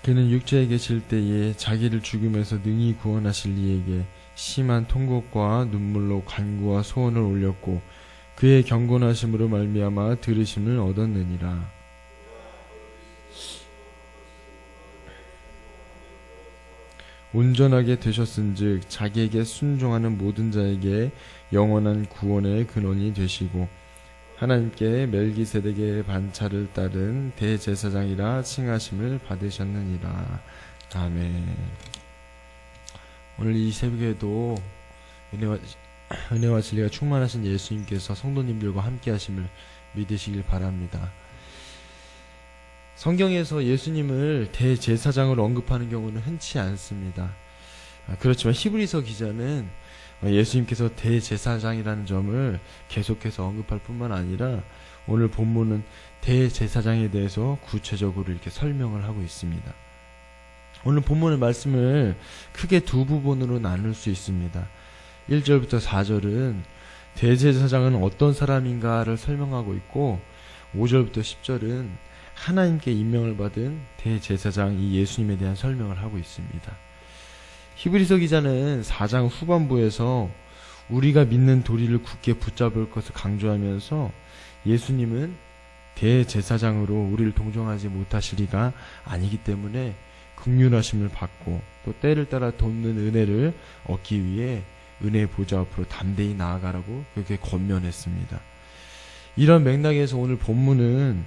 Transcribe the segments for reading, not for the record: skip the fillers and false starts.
그는 육체에 계실 때에 자기를 죽음에서 능히 구원하실 이에게 심한 통곡과 눈물로 간구와 소원을 올렸고 그의 경건하심으로 말미암아 들으심을 얻었느니라. 온전하게 되셨은즉 자기에게 순종하는 모든 자에게 영원한 구원의 근원이 되시고 하나님께 멜기세덱의 반차를 따른 대제사장이라 칭하심을 받으셨느니라. 아멘. 오늘 이 새벽에도 은혜와 진리가 충만하신 예수님께서 성도님들과 함께 하심을 믿으시길 바랍니다. 성경에서 예수님을 대제사장으로 언급하는 경우는 흔치 않습니다. 그렇지만 히브리서 기자는 예수님께서 대제사장이라는 점을 계속해서 언급할 뿐만 아니라 오늘 본문은 대제사장에 대해서 구체적으로 이렇게 설명을 하고 있습니다. 오늘 본문의 말씀을 크게 두 부분으로 나눌 수 있습니다. 1절부터 4절은 대제사장은 어떤 사람인가를 설명하고 있고 5절부터 10절은 하나님께 임명을 받은 대제사장 이 예수님에 대한 설명을 하고 있습니다. 히브리서 기자는 4장 후반부에서 우리가 믿는 도리를 굳게 붙잡을 것을 강조하면서 예수님은 대제사장으로 우리를 동정하지 못하시리가 아니기 때문에 긍휼하심을 받고 또 때를 따라 돕는 은혜를 얻기 위해 은혜의 보좌 앞으로 담대히 나아가라고 그렇게 권면했습니다. 이런 맥락에서 오늘 본문은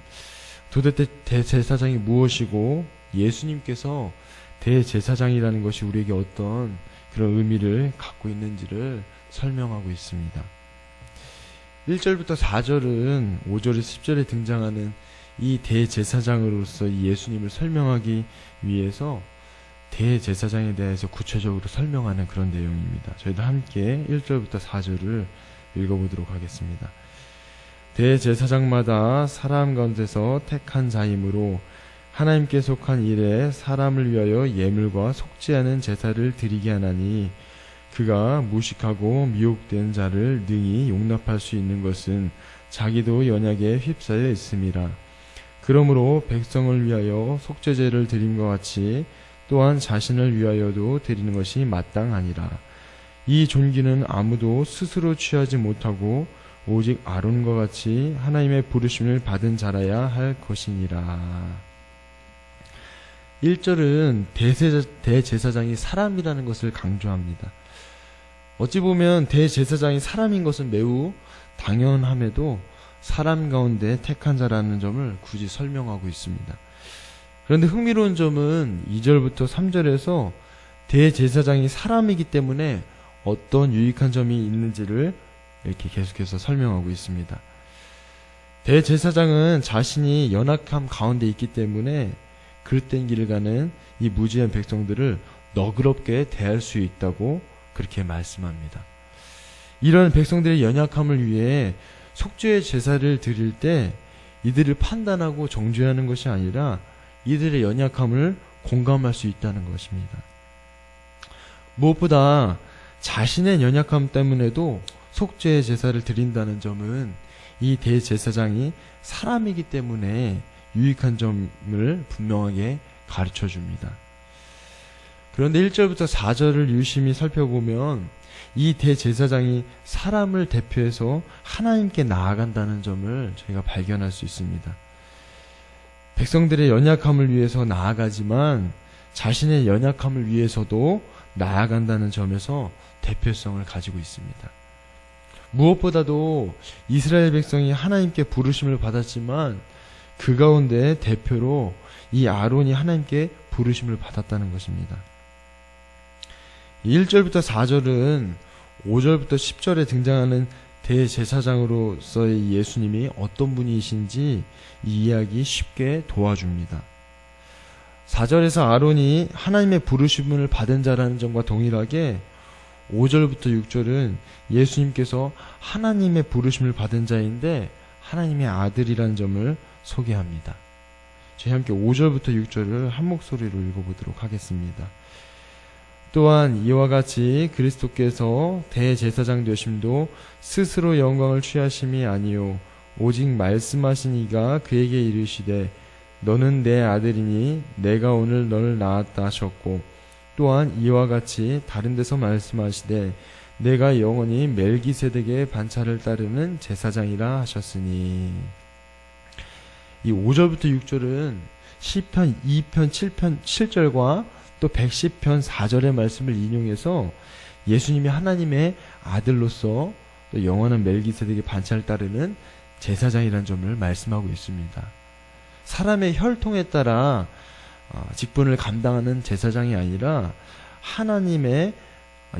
도대체 대제사장이 무엇이고 예수님께서 대제사장이라는 것이 우리에게 어떤 그런 의미를 갖고 있는지를 설명하고 있습니다. 1절부터 4절은 5절에서 10절에 등장하는 이 대제사장으로서 이 예수님을 설명하기 위해서 대제사장에 대해서 구체적으로 설명하는 그런 내용입니다. 저희도 함께 1절부터 4절을 읽어보도록 하겠습니다. 대제사장마다 사람 가운데서 택한 자이므로 하나님께 속한 일에 사람을 위하여 예물과 속죄하는 제사를 드리게 하나니 그가 무식하고 미혹된 자를 능히 용납할 수 있는 것은 자기도 연약에 휩싸여 있음이라. 그러므로 백성을 위하여 속죄제를 드림과 같이 또한 자신을 위하여도 드리는 것이 마땅하니라. 이 존귀는 아무도 스스로 취하지 못하고 오직 아론과 같이 하나님의 부르심을 받은 자라야 할 것이니라. 1절은 대제사장이 사람이라는 것을 강조합니다. 어찌 보면 대제사장이 사람인 것은 매우 당연함에도 사람 가운데 택한 자라는 점을 굳이 설명하고 있습니다. 그런데 흥미로운 점은 2절부터 3절에서 대제사장이 사람이기 때문에 어떤 유익한 점이 있는지를 이렇게 계속해서 설명하고 있습니다. 대제사장은 자신이 연약함 가운데 있기 때문에 그릇된 길을 가는 이 무지한 백성들을 너그럽게 대할 수 있다고 그렇게 말씀합니다. 이런 백성들의 연약함을 위해 속죄의 제사를 드릴 때 이들을 판단하고 정죄하는 것이 아니라 이들의 연약함을 공감할 수 있다는 것입니다. 무엇보다 자신의 연약함 때문에도 속죄의 제사를 드린다는 점은 이 대제사장이 사람이기 때문에 유익한 점을 분명하게 가르쳐 줍니다. 그런데 1절부터 4절을 유심히 살펴보면 이 대제사장이 사람을 대표해서 하나님께 나아간다는 점을 저희가 발견할 수 있습니다. 백성들의 연약함을 위해서 나아가지만 자신의 연약함을 위해서도 나아간다는 점에서 대표성을 가지고 있습니다. 무엇보다도 이스라엘 백성이 하나님께 부르심을 받았지만 그 가운데 대표로 이 아론이 하나님께 부르심을 받았다는 것입니다. 1절부터 4절은 5절부터 10절에 등장하는 대제사장으로서의 예수님이 어떤 분이신지 이 이야기 쉽게 도와줍니다. 4절에서 아론이 하나님의 부르심을 받은 자라는 점과 동일하게 5절부터 6절은 예수님께서 하나님의 부르심을 받은 자인데 하나님의 아들이라는 점을 소개합니다. 저희 함께 5절부터 6절을 한 목소리로 읽어보도록 하겠습니다. 또한 이와 같이 그리스도께서 대제사장 되심도 스스로 영광을 취하심이 아니요 오직 말씀하신 이가 그에게 이르시되 너는 내 아들이니 내가 오늘 너를 낳았다 하셨고, 또한 이와 같이 다른 데서 말씀하시되 내가 영원히 멜기세덱의 반차를 따르는 제사장이라 하셨으니. 이 5절부터 6절은 시편 2편 7절과 또 110편 4절의 말씀을 인용해서 예수님이 하나님의 아들로서 또 영원한 멜기세덱의 반차를 따르는 제사장이라는 점을 말씀하고 있습니다. 사람의 혈통에 따라 직분을 감당하는 제사장이 아니라 하나님의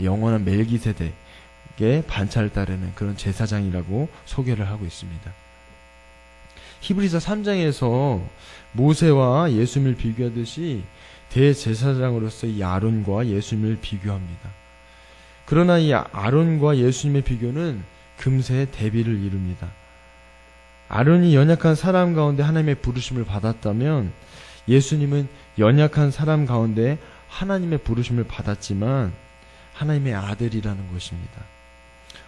영원한 멜기세덱의 반차를 따르는 그런 제사장이라고 소개를 하고 있습니다. 히브리서 3장에서 모세와 예수님을 비교하듯이 대제사장으로서 이 아론과 예수님을 비교합니다. 그러나 이 아론과 예수님의 비교는 금세 대비를 이룹니다. 아론이 연약한 사람 가운데 하나님의 부르심을 받았다면 예수님은 연약한 사람 가운데 하나님의 부르심을 받았지만 하나님의 아들이라는 것입니다.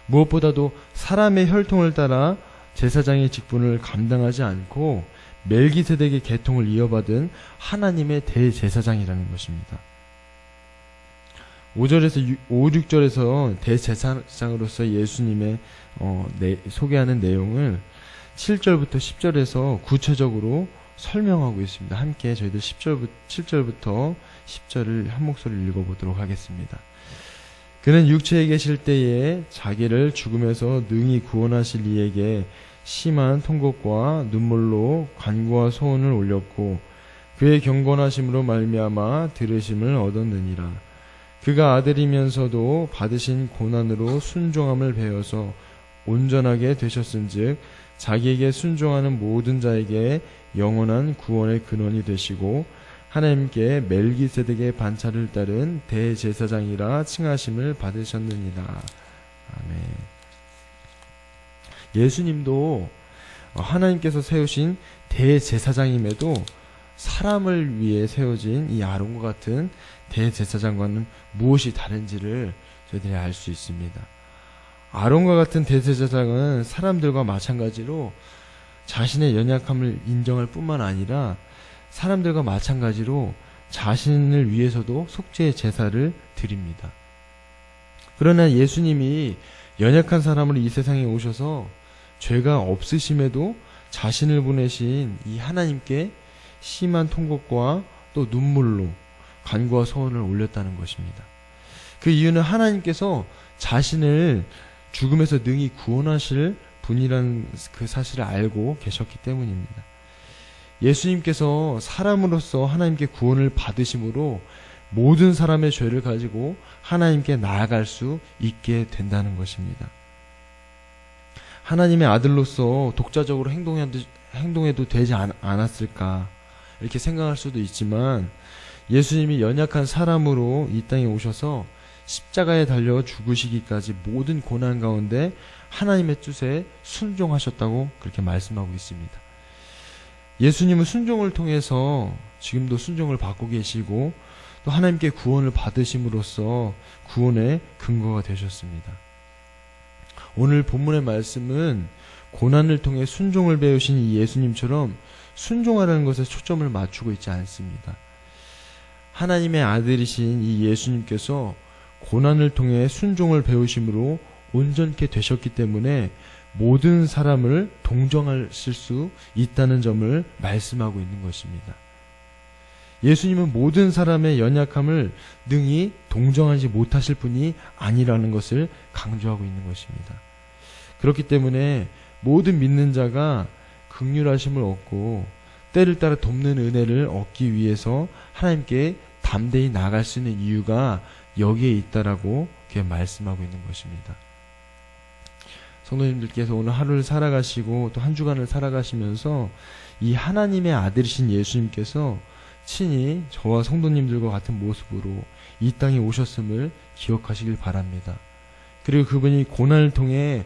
무엇보다도 사람의 혈통을 따라 제사장의 직분을 감당하지 않고 멜기세덱의 계통을 이어받은 하나님의 대제사장이라는 것입니다. 5절에서 5, 6절에서 대제사장으로서 예수님의 소개하는 내용을 7절부터 10절에서 구체적으로 설명하고 있습니다. 함께 저희들 7절부터 10절을 한 목소리를 읽어보도록 하겠습니다. 그는 육체에 계실 때에 자기를 죽음에서 능히 구원하실 이에게 심한 통곡과 눈물로 간구와 소원을 올렸고 그의 경건하심으로 말미암아 들으심을 얻었느니라. 그가 아들이면서도 받으신 고난으로 순종함을 배워서 온전하게 되셨은즉 자기에게 순종하는 모든 자에게 영원한 구원의 근원이 되시고 하나님께 멜기세덱의 반차를 따른 대제사장이라 칭하심을 받으셨느니라. 아멘. 예수님도 하나님께서 세우신 대제사장임에도 사람을 위해 세워진 이 아론과 같은 대제사장과는 무엇이 다른지를 저희들이 알 수 있습니다. 아론과 같은 대제사장은 사람들과 마찬가지로 자신의 연약함을 인정할 뿐만 아니라 사람들과 마찬가지로 자신을 위해서도 속죄의 제사를 드립니다. 그러나 예수님이 연약한 사람으로 이 세상에 오셔서 죄가 없으심에도 자신을 보내신 이 하나님께 심한 통곡과 또 눈물로 간구와 소원을 올렸다는 것입니다. 그 이유는 하나님께서 자신을 죽음에서 능히 구원하실 분이라는 그 사실을 알고 계셨기 때문입니다. 예수님께서 사람으로서 하나님께 구원을 받으심으로 모든 사람의 죄를 가지고 하나님께 나아갈 수 있게 된다는 것입니다. 하나님의 아들로서 독자적으로 행동해도 되지 않았을까 이렇게 생각할 수도 있지만 예수님이 연약한 사람으로 이 땅에 오셔서 십자가에 달려 죽으시기까지 모든 고난 가운데 하나님의 뜻에 순종하셨다고 그렇게 말씀하고 있습니다. 예수님은 순종을 통해서 지금도 순종을 받고 계시고 또 하나님께 구원을 받으심으로써 구원의 근거가 되셨습니다. 오늘 본문의 말씀은 고난을 통해 순종을 배우신 이 예수님처럼 순종하라는 것에 초점을 맞추고 있지 않습니다. 하나님의 아들이신 이 예수님께서 고난을 통해 순종을 배우심으로 온전케 되셨기 때문에 모든 사람을 동정하실 수 있다는 점을 말씀하고 있는 것입니다. 예수님은 모든 사람의 연약함을 능히 동정하지 못하실 분이 아니라는 것을 강조하고 있는 것입니다. 그렇기 때문에 모든 믿는 자가 긍휼하심을 얻고 때를 따라 돕는 은혜를 얻기 위해서 하나님께 담대히 나아갈 수 있는 이유가 여기에 있다라고 말씀하고 있는 것입니다. 성도님들께서 오늘 하루를 살아가시고 또 한 주간을 살아가시면서 이 하나님의 아들이신 예수님께서 친히 저와 성도님들과 같은 모습으로 이 땅에 오셨음을 기억하시길 바랍니다. 그리고 그분이 고난을 통해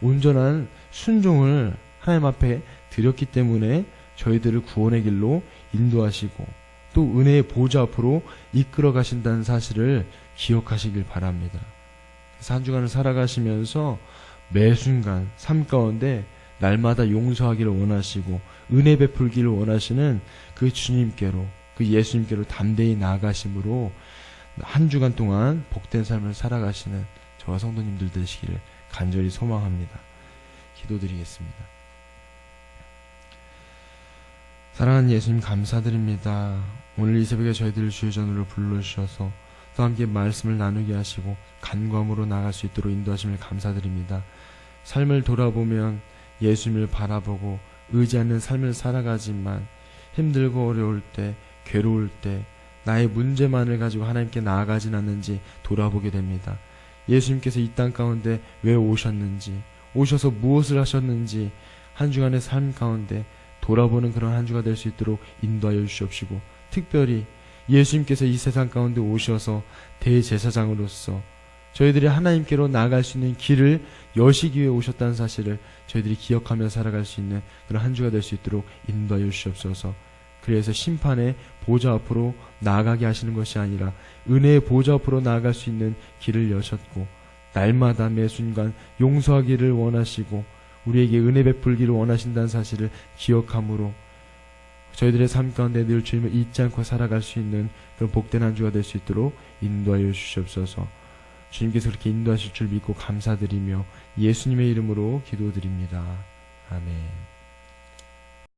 온전한 순종을 하나님 앞에 드렸기 때문에 저희들을 구원의 길로 인도하시고 또 은혜의 보좌 앞으로 이끌어 가신다는 사실을 기억하시길 바랍니다. 그래서 한 주간을 살아가시면서 매 순간 삶 가운데 날마다 용서하기를 원하시고 은혜 베풀기를 원하시는 그 주님께로, 그 예수님께로 담대히 나아가심으로 한 주간 동안 복된 삶을 살아가시는 저와 성도님들 되시기를 간절히 소망합니다. 기도드리겠습니다. 사랑하는 예수님, 감사드립니다. 오늘 이 새벽에 저희들을 주의 전으로 불러주셔서 또 함께 말씀을 나누게 하시고 간구함으로 나갈 수 있도록 인도하심을 감사드립니다. 삶을 돌아보면 예수님을 바라보고 의지하는 삶을 살아가지만 힘들고 어려울 때, 괴로울 때 나의 문제만을 가지고 하나님께 나아가진 않는지 돌아보게 됩니다. 예수님께서 이 땅 가운데 왜 오셨는지, 오셔서 무엇을 하셨는지 한 주간의 삶 가운데 돌아보는 그런 한 주가 될 수 있도록 인도하여 주시옵시고, 특별히 예수님께서 이 세상 가운데 오셔서 대제사장으로서 저희들이 하나님께로 나아갈 수 있는 길을 여시기 위해 오셨다는 사실을 저희들이 기억하며 살아갈 수 있는 그런 한 주가 될 수 있도록 인도하여 주시옵소서. 그래서 심판의 보좌 앞으로 나아가게 하시는 것이 아니라 은혜의 보좌 앞으로 나아갈 수 있는 길을 여셨고, 날마다 매 순간 용서하기를 원하시고 우리에게 은혜 베풀기를 원하신다는 사실을 기억함으로 저희들의 삶 가운데 늘 주님을 잊지 않고 살아갈 수 있는 그런 복된 한 주가 될 수 있도록 인도하여 주시옵소서. 주님께서 그렇게 인도하실 줄 믿고 감사드리며 예수님의 이름으로 기도드립니다. 아멘.